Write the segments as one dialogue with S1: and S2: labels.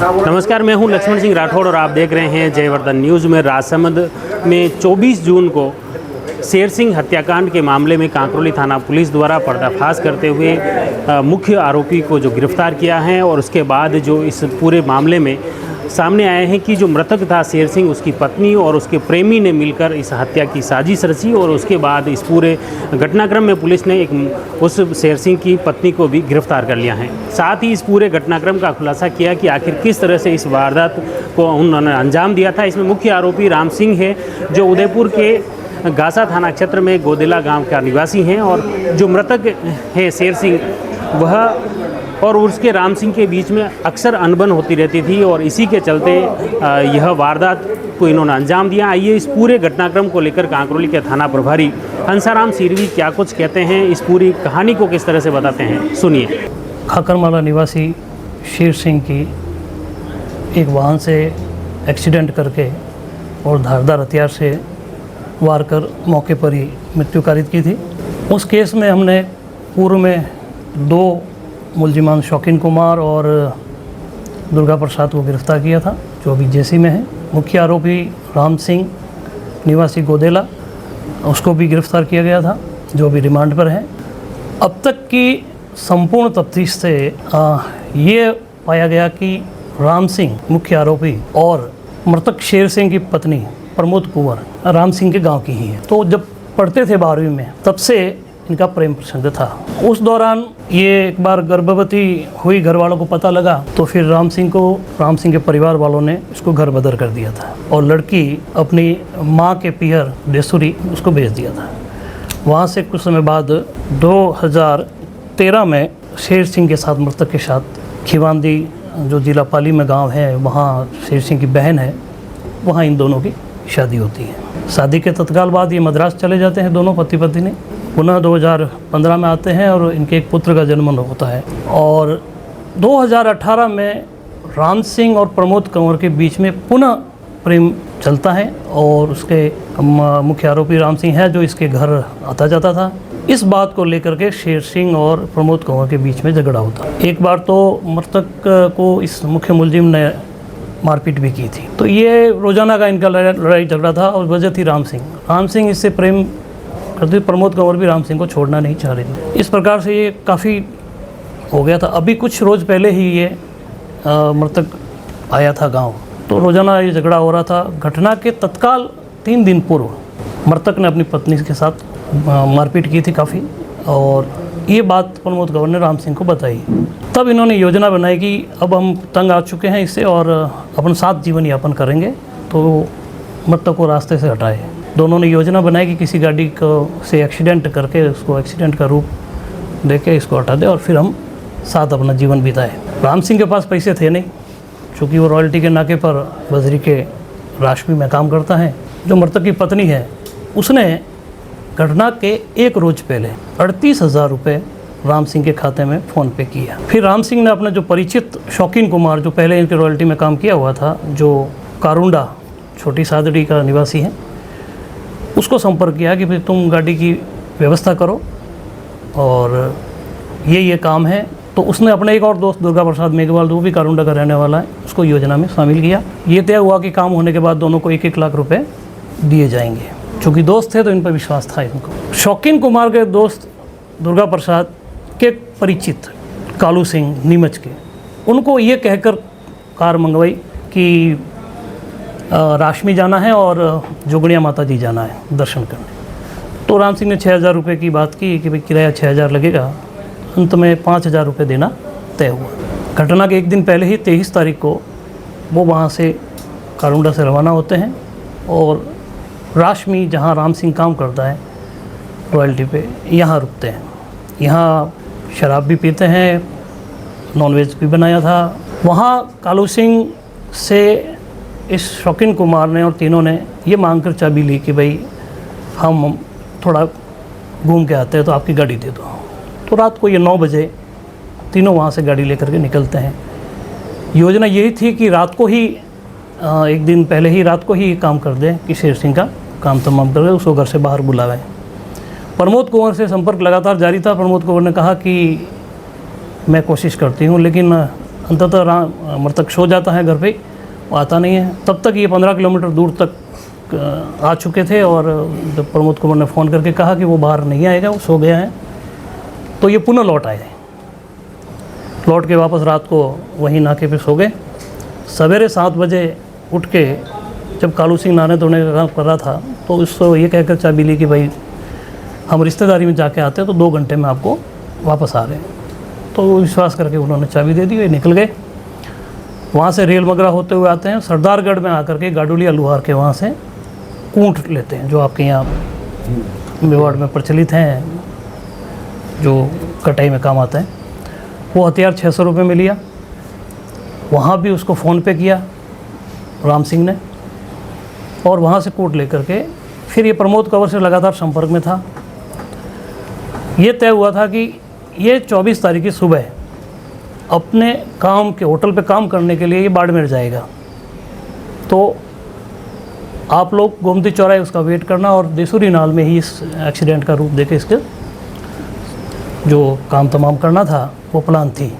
S1: नमस्कार, मैं हूं लक्ष्मण सिंह राठौड़ और आप देख रहे हैं जयवर्धन न्यूज़ में। राजसमंद में 24 जून को शेर सिंह हत्याकांड के मामले में कांकरोली थाना पुलिस द्वारा पर्दाफाश करते हुए मुख्य आरोपी को जो गिरफ्तार किया है और उसके बाद जो इस पूरे मामले में सामने आए हैं कि जो मृतक था शेर सिंह, उसकी पत्नी और उसके प्रेमी ने मिलकर इस हत्या की साजिश रची और उसके बाद इस पूरे घटनाक्रम में पुलिस ने उस शेर सिंह की पत्नी को भी गिरफ्तार कर लिया है। साथ ही इस पूरे घटनाक्रम का खुलासा किया कि आखिर किस तरह से इस वारदात को उन्होंने अंजाम दिया था। इसमें मुख्य आरोपी राम सिंह है, जो उदयपुर के गासा थाना क्षेत्र में गोदेला गाँव का निवासी हैं, और जो मृतक है शेर सिंह, वह और उसके राम सिंह के बीच में अक्सर अनबन होती रहती थी और इसी के चलते यह वारदात को इन्होंने अंजाम दिया। आइए इस पूरे घटनाक्रम को लेकर कांकरोली के थाना प्रभारी हंसाराम सिरवी क्या कुछ कहते हैं, इस पूरी कहानी को किस तरह से बताते हैं, सुनिए।
S2: खाकरमाला निवासी शेर सिंह की एक वाहन से एक्सीडेंट करके और धारदार हथियार से वार कर मौके पर ही मृत्यु कारित की थी। उस केस में हमने पूर्व में 2 मुलजिमान शौकीन कुमार और दुर्गा प्रसाद को गिरफ्तार किया था, जो अभी जेसी में है। मुख्य आरोपी राम सिंह निवासी गोदेला, उसको भी गिरफ्तार किया गया था, जो अभी रिमांड पर है। अब तक की संपूर्ण तफ्तीश से ये पाया गया कि राम सिंह मुख्य आरोपी और मृतक शेर सिंह की पत्नी प्रमोद कुंवर राम सिंह के गांव की ही है। तो जब पढ़ते थे 12वीं में, तब से इनका प्रेम प्रसंग था। उस दौरान ये एक बार गर्भवती हुई, घर वालों को पता लगा, तो फिर राम सिंह के परिवार वालों ने इसको घर बदर कर दिया था और लड़की अपनी माँ के पियर डेसुरी उसको भेज दिया था। वहाँ से कुछ समय बाद 2013 में शेर सिंह के साथ, मृतक के साथ, खिवांदी जो जिला पाली में गांव है, वहाँ शेर सिंह की बहन है, वहाँ इन दोनों की शादी होती है। शादी के तत्काल बाद ये मद्रास चले जाते हैं दोनों पति पत्नी। पुनः 2015 में आते हैं और इनके एक पुत्र का जन्म होता है। और 2018 में राम सिंह और प्रमोद कंवर के बीच में पुनः प्रेम चलता है और उसके मुख्य आरोपी राम सिंह है, जो इसके घर आता जाता था। इस बात को लेकर के शेर सिंह और प्रमोद कंवर के बीच में झगड़ा होता है। एक बार तो मृतक को इस मुख्य मुलजिम ने मारपीट भी की थी। तो ये रोजाना का इनका लड़ाई झगड़ा था और वजह थी राम सिंह इससे प्रेम करते। प्रमोद कंवर भी राम सिंह को छोड़ना नहीं चाह रहे थे। इस प्रकार से ये काफ़ी हो गया था। अभी कुछ रोज़ पहले ही ये मृतक आया था गांव, तो रोज़ाना ये झगड़ा हो रहा था। घटना के तत्काल 3 दिन पूर्व मृतक ने अपनी पत्नी के साथ मारपीट की थी काफ़ी, और ये बात प्रमोद कंवर ने राम सिंह को बताई। तब इन्होंने योजना बनाई कि अब हम तंग आ चुके हैं इससे और अपन साथ जीवन यापन करेंगे, तो मृतक को रास्ते से हटाए। दोनों ने योजना बनाई कि किसी गाड़ी को से एक्सीडेंट करके उसको एक्सीडेंट का रूप देके इसको हटा दे और फिर हम साथ अपना जीवन बिताए। राम सिंह के पास पैसे थे नहीं, क्योंकि वो रॉयल्टी के नाके पर बजरी के राशमी में काम करता है। जो मृतक की पत्नी है, उसने घटना के 1 रोज पहले 38,000 रुपये राम सिंह के खाते में फ़ोन पे किया। फिर राम सिंह ने अपने जो परिचित शौकीन कुमार, जो पहले इनके रॉयल्टी में काम किया हुआ था, जो कारुंडा छोटी सादड़ी का निवासी है, उसको संपर्क किया कि भाई तुम गाड़ी की व्यवस्था करो और ये काम है। तो उसने अपने एक और दोस्त दुर्गा प्रसाद मेघवाल, जो भी कारुंडा का रहने वाला है, उसको योजना में शामिल किया। ये तय हुआ कि काम होने के बाद दोनों को 1-1 लाख रुपए दिए जाएंगे। चूँकि दोस्त थे तो इन पर विश्वास था इनको। शौकीन कुमार के दोस्त दुर्गा प्रसाद के परिचित कालू सिंह नीमच के, उनको ये कहकर कार मंगवाई कि राशमी जाना है और जोगणिया माता जी जाना है दर्शन करने। तो राम सिंह ने 6,000 रुपये की बात की कि भाई किराया 6,000 लगेगा। अंत में 5,000 रुपये देना तय हुआ। घटना के एक दिन पहले ही 23 तारीख को वो वहाँ से कारुंडा से रवाना होते हैं और राशमी, जहाँ राम सिंह काम करता है रॉयल्टी पे, यहाँ रुकते हैं। यहाँ शराब भी पीते हैं, नॉनवेज भी बनाया था। वहाँ कालू सिंह से इस शौकीन कुमार ने और तीनों ने ये मांग कर चाबी ली कि भाई हम थोड़ा घूम के आते हैं, तो आपकी गाड़ी दे दो। तो रात को ये 9 बजे तीनों वहाँ से गाड़ी लेकर के निकलते हैं। योजना यही थी कि रात को ही, एक दिन पहले ही रात को ही काम कर दें कि शेर सिंह का काम तमाम कर, उसको घर से बाहर बुलावें। प्रमोद कुंवर से संपर्क लगातार जारी था। प्रमोद कुंवर ने कहा कि मैं कोशिश करती हूँ, लेकिन अंततः मृतक सो जाता है घर पे, वो आता नहीं है। तब तक ये 15 किलोमीटर दूर तक आ चुके थे और जब प्रमोद कुमार ने फ़ोन करके कहा कि वो बाहर नहीं आएगा, वो सो गया है, तो ये पुनः लौट आए। लौट के वापस रात को वहीं नाके पे सो गए। सवेरे 7 बजे उठ के जब कालू सिंह नहाने धोने का काम कर रहा था तो उसको ये कहकर चाबी ली कि भाई हम रिश्तेदारी में जाके आते हैं तो 2 घंटे में आपको वापस आ रहे हैं। तो वो विश्वास करके उन्होंने चाबी दे दी, वे निकल गए। वहाँ से रेल मगरा होते हुए आते हैं, सरदारगढ़ में आकर के गाडुलिया लुहार के वहाँ से ऊँट लेते हैं, जो आपके यहाँ मेवाड़ में प्रचलित हैं, जो कटाई में काम आता है। वो हथियार 600 रुपये में लिया। वहाँ भी उसको फ़ोन पे किया राम सिंह ने, और वहाँ से कूट लेकर के फिर ये प्रमोद कंवर से लगातार संपर्क में था। ये तय हुआ था कि ये 24 तारीख की सुबह अपने काम के होटल पे काम करने के लिए ये बाड़मेर जाएगा, तो आप लोग गोमती चौराहे उसका वेट करना और देसूरी नाल में ही इस एक्सीडेंट का रूप देके इसके जो काम तमाम करना था वो प्लान थी।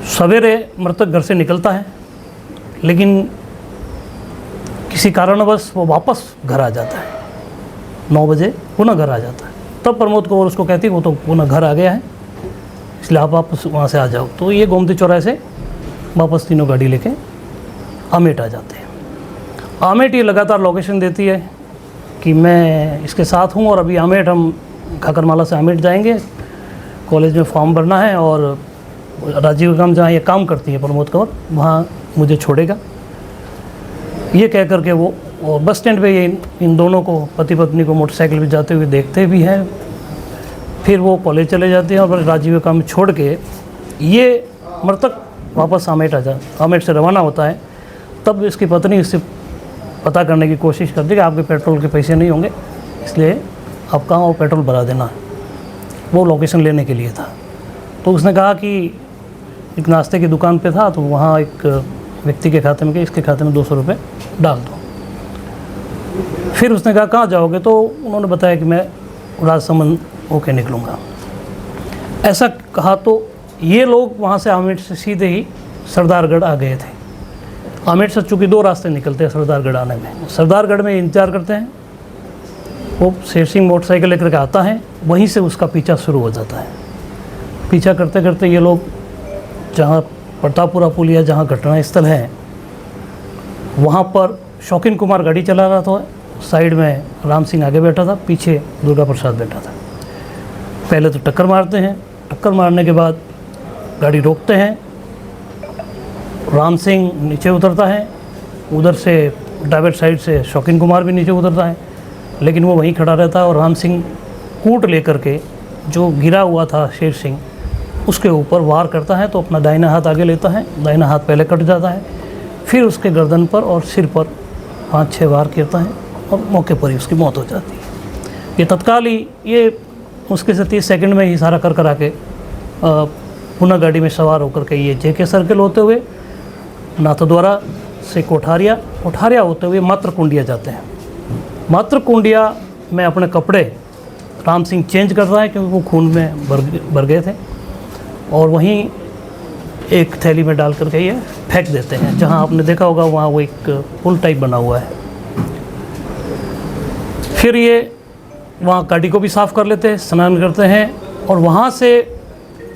S2: सवेरे मृतक घर से निकलता है, लेकिन किसी कारणवश वो वापस घर आ जाता है। 9 बजे पुनः घर आ जाता है। तब प्रमोद कौर उसको कहती है वो तो पुनः घर आ गया है, इसलिए आप वापस वहाँ से आ जाओ। तो ये गोमती चौराहे से वापस तीनों गाड़ी लेके आमेट आ जाते हैं। आमेट ये लगातार लोकेशन देती है कि मैं इसके साथ हूँ और अभी आमेट हम खाकरमाला से आमेट जाएंगे, कॉलेज में फॉर्म भरना है और राजीव गांव जहाँ ये काम करती है प्रमोद कंवर वहाँ मुझे छोड़ेगा। ये कह करके वो और बस स्टैंड पे ये इन दोनों को, पति पत्नी को मोटरसाइकिल पे जाते हुए देखते भी हैं। फिर वो कॉलेज चले जाते हैं और राजीव गांव में छोड़ के ये मृतक वापस आमेट से रवाना होता है। तब इसकी पत्नी इससे पता करने की कोशिश करती है कि आपके पेट्रोल के पैसे नहीं होंगे, इसलिए आप कहाँ वो पेट्रोल भरा देना। वो लोकेशन लेने के लिए था। तो उसने कहा कि एक नाश्ते की दुकान पे था, तो वहाँ एक व्यक्ति के खाते में कि इसके खाते में 200 रुपये डाल दो। फिर उसने कहा कहाँ जाओगे, तो उन्होंने बताया कि मैं राजसमंद होके निकलूँगा। ऐसा कहा तो ये लोग वहाँ से आमेट से सीधे ही सरदारगढ़ आ गए थे। आमेट से चूँकि 2 रास्ते निकलते हैं सरदारगढ़ आने में। सरदारगढ़ में इंतजार करते हैं, वो शेर सिंह मोटरसाइकिल लेकर के आता है, वहीं से उसका पीछा शुरू हो जाता है। पीछा करते करते ये लोग जहाँ प्रतापपुरा पुल या जहाँ घटना स्थल है वहाँ पर शौकीन कुमार गाड़ी चला रहा था, साइड में राम सिंह आगे बैठा था, पीछे दुर्गा प्रसाद बैठा था। पहले तो टक्कर मारते हैं, टक्कर मारने के बाद गाड़ी रोकते हैं, राम सिंह नीचे उतरता है, उधर से ड्राइवर साइड से शौकीन कुमार भी नीचे उतरता है, लेकिन वो वहीं खड़ा रहता है और राम सिंह कूट लेकर के जो गिरा हुआ था शेर सिंह उसके ऊपर वार करता है। तो अपना दाहिना हाथ आगे लेता है, दाहिना हाथ पहले कट जाता है, फिर उसके गर्दन पर और सिर पर 5-6 वार करता है और मौके पर ही उसकी मौत हो जाती है। ये तत्काल ही ये मुश्किल से 30 सेकंड में ही सारा कर आके पुनः गाड़ी में सवार होकर के ये JK सर्किल होते हुए नाथद्वारा से कोठारिया होते हुए मातृकुंडिया जाते हैं। मातृकुंडिया में अपने कपड़े राम सिंह चेंज कर रहा है क्योंकि वो खून में भर गए थे, और वहीं एक थैली में डाल करके ये फेंक देते हैं। जहां आपने देखा होगा वहाँ वो एक पुल टाइप बना हुआ है। फिर ये वहाँ गाड़ी को भी साफ़ कर लेते हैं, स्नान करते हैं और वहाँ से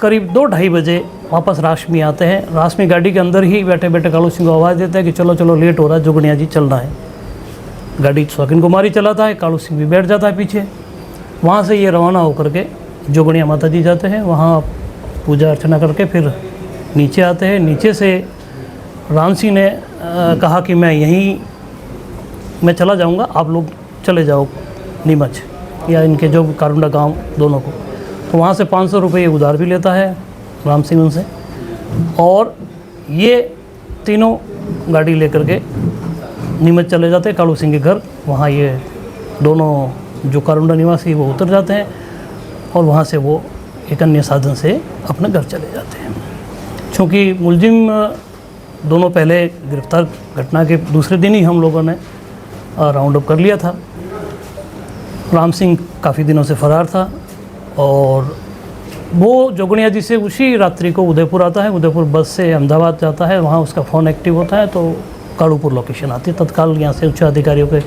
S2: करीब 2-2:30 बजे वापस राशमी आते हैं। राशमी गाड़ी के अंदर ही बैठे बैठे कालू सिंह को आवाज़ देते हैं कि चलो चलो लेट हो रहा है, जुगनिया जी चलना है। गाड़ी शौकीन कुमार ही चलाता है, कालू सिंह भी बैठ जाता है पीछे। वहाँ से ये रवाना होकर के जोगनिया माता जी जाते हैं, वहाँ पूजा अर्चना करके फिर नीचे आते हैं। नीचे से राम सिंह ने कहा कि मैं चला जाऊँगा, आप लोग चले जाओ नीमच या इनके जो कारुंडा गांव दोनों को। तो वहाँ से 500 रुपये उधार भी लेता है राम सिंह उनसे, और ये तीनों गाड़ी लेकर के नीमच चले जाते हैं कालू सिंह के घर। वहाँ ये दोनों जो कारुंडा निवासी वो उतर जाते हैं और वहाँ से वो एक अन्य साधन से अपने घर चले जाते हैं। चूँकि मुलजिम दोनों पहले गिरफ्तार घटना के दूसरे दिन ही हम लोगों ने राउंड अप कर लिया था। राम सिंह काफ़ी दिनों से फ़रार था और वो जोगनिया जी से उसी रात्रि को उदयपुर आता है, उदयपुर बस से अहमदाबाद जाता है, वहाँ उसका फ़ोन एक्टिव होता है तो कालूपुर लोकेशन आती है। तत्काल यहाँ से उच्च अधिकारियों के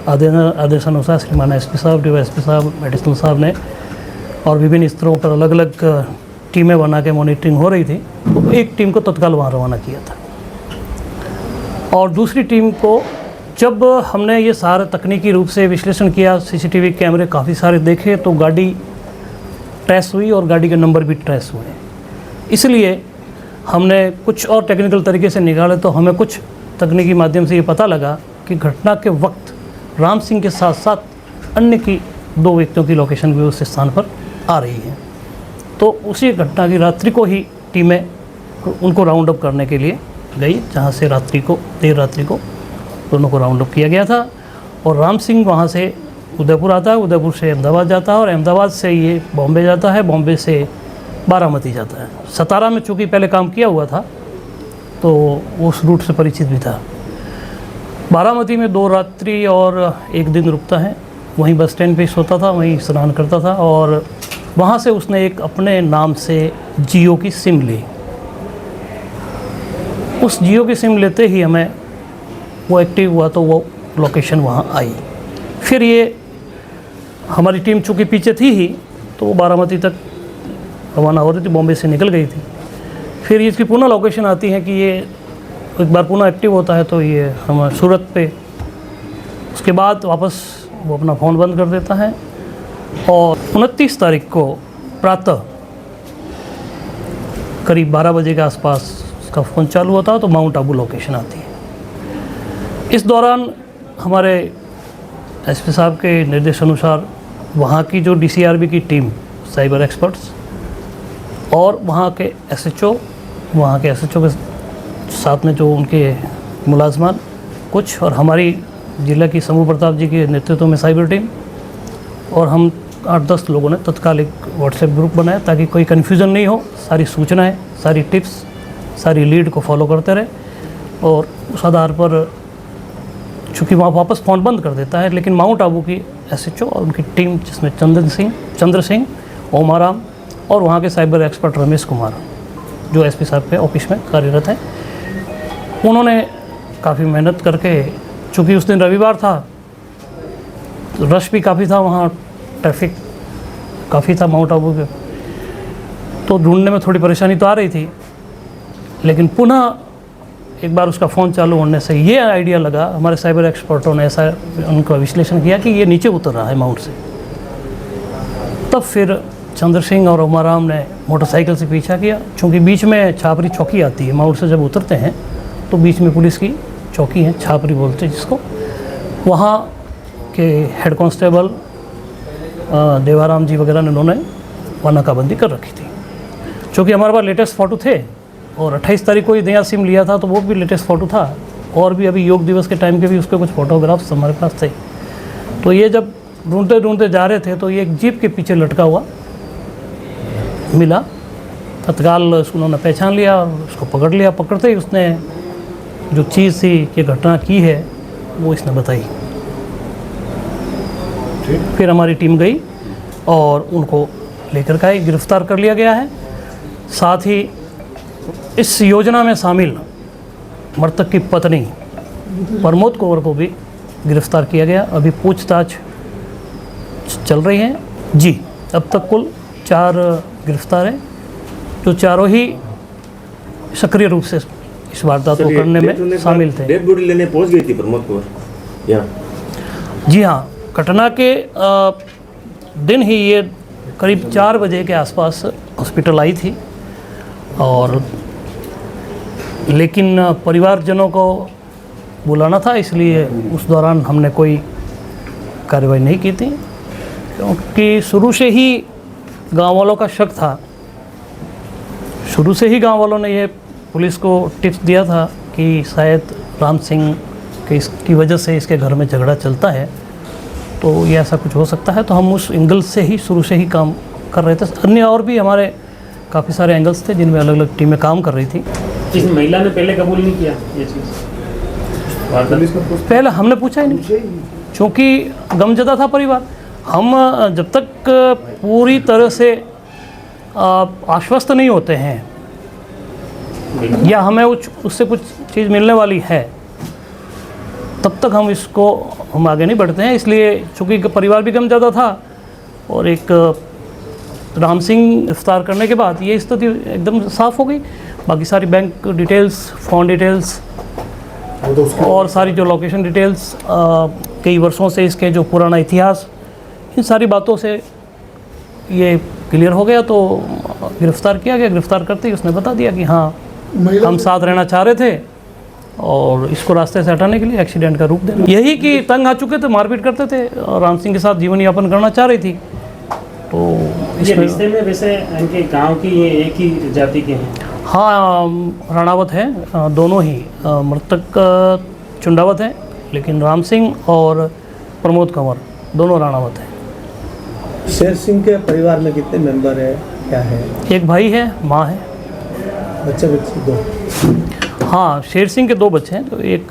S2: आदेशानुसार श्रीमान एसपी साहब, डीवाईएसपी साहब, एडिशनल साहब ने और विभिन्न स्तरों पर अलग अलग टीमें बना के मॉनिटरिंग हो रही थी, तो एक टीम को तत्काल वहाँ रवाना किया था। और दूसरी टीम को जब हमने ये सारा तकनीकी रूप से विश्लेषण किया, सीसीटीवी कैमरे काफ़ी सारे देखे, तो गाड़ी ट्रेस हुई और गाड़ी के नंबर भी ट्रेस हुए। इसलिए हमने कुछ और टेक्निकल तरीके से निकाले तो हमें कुछ तकनीकी माध्यम से ये पता लगा कि घटना के वक्त राम सिंह के साथ साथ अन्य की 2 व्यक्तियों की लोकेशन भी उस स्थान पर आ रही है। तो उसी घटना की रात्रि को ही टीमें उनको राउंड अप करने के लिए गई, जहाँ से देर रात्रि को दोनों को राउंड अप किया गया था। और राम सिंह वहाँ से उदयपुर आता है, उदयपुर से अहमदाबाद जाता है और अहमदाबाद से ये बॉम्बे जाता है, बॉम्बे से बारामती जाता है। सतारा में चूँकि पहले काम किया हुआ था तो उस रूट से परिचित भी था। बारामती में 2 रात्रि और 1 दिन रुकता है, वहीं बस स्टैंड पे सोता था, वहीं स्नान करता था और वहाँ से उसने एक अपने नाम से जियो की सिम ली। उस जियो की सिम लेते ही हमें वो एक्टिव हुआ तो वो लोकेशन वहाँ आई। फिर ये हमारी टीम चूँकि पीछे थी ही तो वो बारामती तक रवाना हो रही थी, बॉम्बे से निकल गई थी। फिर इसकी पुनः लोकेशन आती है कि ये एक बार पुनः एक्टिव होता है तो ये हम सूरत पे, उसके बाद वापस वो अपना फ़ोन बंद कर देता है। और 29 तारीख को प्रातः करीब 12 बजे के आसपास उसका फ़ोन चालू होता है तो माउंट आबू लोकेशन आती है। इस दौरान हमारे एसपी साहब के निर्देशानुसार वहाँ की जो डीसीआरबी की टीम, साइबर एक्सपर्ट्स और वहाँ के एसएचओ के साथ में जो उनके मुलाजमान कुछ और हमारी जिला की समूह प्रताप जी के नेतृत्व में साइबर टीम और हम 8-10 लोगों ने तत्काल एक व्हाट्सएप ग्रुप बनाया ताकि कोई कन्फ्यूज़न नहीं हो, सारी सूचनाएं, सारी टिप्स, सारी लीड को फॉलो करते रहे। और उस आधार पर चूँकि वहाँ वापस फ़ोन बंद कर देता है, लेकिन माउंट आबू की एसएचओ और उनकी टीम जिसमें चंद्र सिंह, ओमाराम और वहाँ के साइबर एक्सपर्ट रमेश कुमार जो एसपी साहब के ऑफिस में कार्यरत है, उन्होंने काफ़ी मेहनत करके, चूँकि उस दिन रविवार था तो रश भी काफ़ी था, वहाँ ट्रैफिक काफ़ी था माउंट आबू के, तो ढूंढने में थोड़ी परेशानी तो आ रही थी। लेकिन पुनः एक बार उसका फ़ोन चालू होने से ये आइडिया लगा, हमारे साइबर एक्सपर्टों ने ऐसा उनका विश्लेषण किया कि ये नीचे उतर रहा है माउंट से। तब फिर चंद्र सिंह और उमाराम ने मोटरसाइकिल से पीछा किया, चूँकि बीच में छापरी चौकी आती है, माउंट से जब उतरते हैं तो बीच में पुलिस की चौकी है, छापरी बोलते हैं जिसको। वहाँ के हेड कांस्टेबल देवाराम जी वगैरह ने उन्होंने वहाँ नाकाबंदी कर रखी थी। चूँकि हमारे पास लेटेस्ट फ़ोटो थे और 28 तारीख को ही नया सिम लिया था तो वो भी लेटेस्ट फ़ोटो था, और भी अभी योग दिवस के टाइम के भी उसके कुछ फ़ोटोग्राफ्स हमारे पास थे। तो ये जब ढूंढते ढूंढते जा रहे थे तो ये एक जीप के पीछे लटका हुआ मिला। तत्काल उन्होंने पहचान लिया और उसको पकड़ लिया। पकड़ते ही उसने जो चीज़ थी कि घटना की है वो इसने बताई। फिर हमारी टीम गई और उनको लेकर के आई, गिरफ्तार कर लिया गया है। साथ ही इस योजना में शामिल मृतक की पत्नी प्रमोद कौर को भी गिरफ्तार किया गया। अभी पूछताछ चल रही है जी। अब तक कुल 4 गिरफ्तार हैं जो चारों ही सक्रिय रूप से इस वारदात को करने में शामिल थे।
S3: डेड बॉडी लेने पहुंच गई थी प्रमोद कौर यहाँ?
S2: जी हाँ, घटना के दिन ही ये करीब 4 बजे के आसपास हॉस्पिटल आई थी, और लेकिन परिवारजनों को बुलाना था इसलिए उस दौरान हमने कोई कार्रवाई नहीं की थी, क्योंकि शुरू से ही गांव वालों का शक था। शुरू से ही गांव वालों ने ये पुलिस को टिप्स दिया था कि शायद राम सिंह के इसकी वजह से इसके घर में झगड़ा चलता है, तो ये ऐसा कुछ हो सकता है। तो हम उस एंगल से ही शुरू से ही काम कर रहे थे। अन्य और भी हमारे काफ़ी सारे एंगल्स थे जिनमें अलग अलग टीमें काम कर रही थी।
S1: इस महिला ने पहले कबूल नहीं किया ये चीज़?
S2: पहले हमने पूछा ही नहीं, क्योंकि गमजदा था परिवार। हम जब तक पूरी तरह से आश्वस्त नहीं होते हैं या हमें उससे कुछ चीज़ मिलने वाली है, तब तक हम आगे नहीं बढ़ते हैं। इसलिए चूँकि परिवार भी कम ज़्यादा था और एक राम सिंह गिरफ्तार करने के बाद ये स्थिति एकदम साफ़ हो गई। बाकी सारी बैंक डिटेल्स, फ़ोन डिटेल्स और सारी जो लोकेशन डिटेल्स, कई वर्षों से इसके जो पुराना इतिहास, इन सारी बातों से ये क्लियर हो गया। तो गिरफ़्तार किया गया। गिरफ़्तार करते ही उसने बता दिया कि हाँ, हम साथ रहना चाह रहे थे और इसको रास्ते से हटाने के लिए एक्सीडेंट का रूप देना, यही कि तंग आ चुके थे, मारपीट करते थे और राम सिंह के साथ जीवन यापन करना चाह रही थी। तो
S1: ये रिश्ते में वैसे इनके गांव की ये एक ही जाति के हैं?
S2: हाँ, राणावत हैं दोनों ही। मृतक चुंडावत हैं, लेकिन राम सिंह और प्रमोद कंवर दोनों राणावत हैं।
S4: शेर सिंह के परिवार में कितने मेंबर है, क्या है?
S2: एक भाई है, माँ है,
S4: बच्चे दो?
S2: हाँ, शेर सिंह के 2 बच्चे हैं। तो एक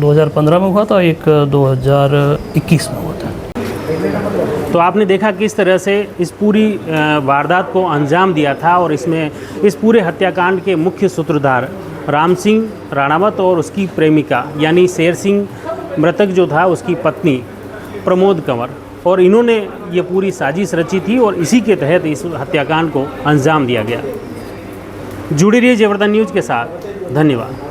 S2: 2015 में हुआ था, एक 2021 में हुआ था।
S1: तो आपने देखा किस तरह से इस पूरी वारदात को अंजाम दिया था और इसमें इस पूरे हत्याकांड के मुख्य सूत्रधार राम सिंह राणावत और उसकी प्रेमिका यानी शेर सिंह, मृतक जो था उसकी पत्नी प्रमोद कंवर, और इन्होंने ये पूरी साजिश रची थी और इसी के तहत इस हत्याकांड को अंजाम दिया गया। जुड़ी रहिए जयवर्धन न्यूज़ के साथ। धन्यवाद।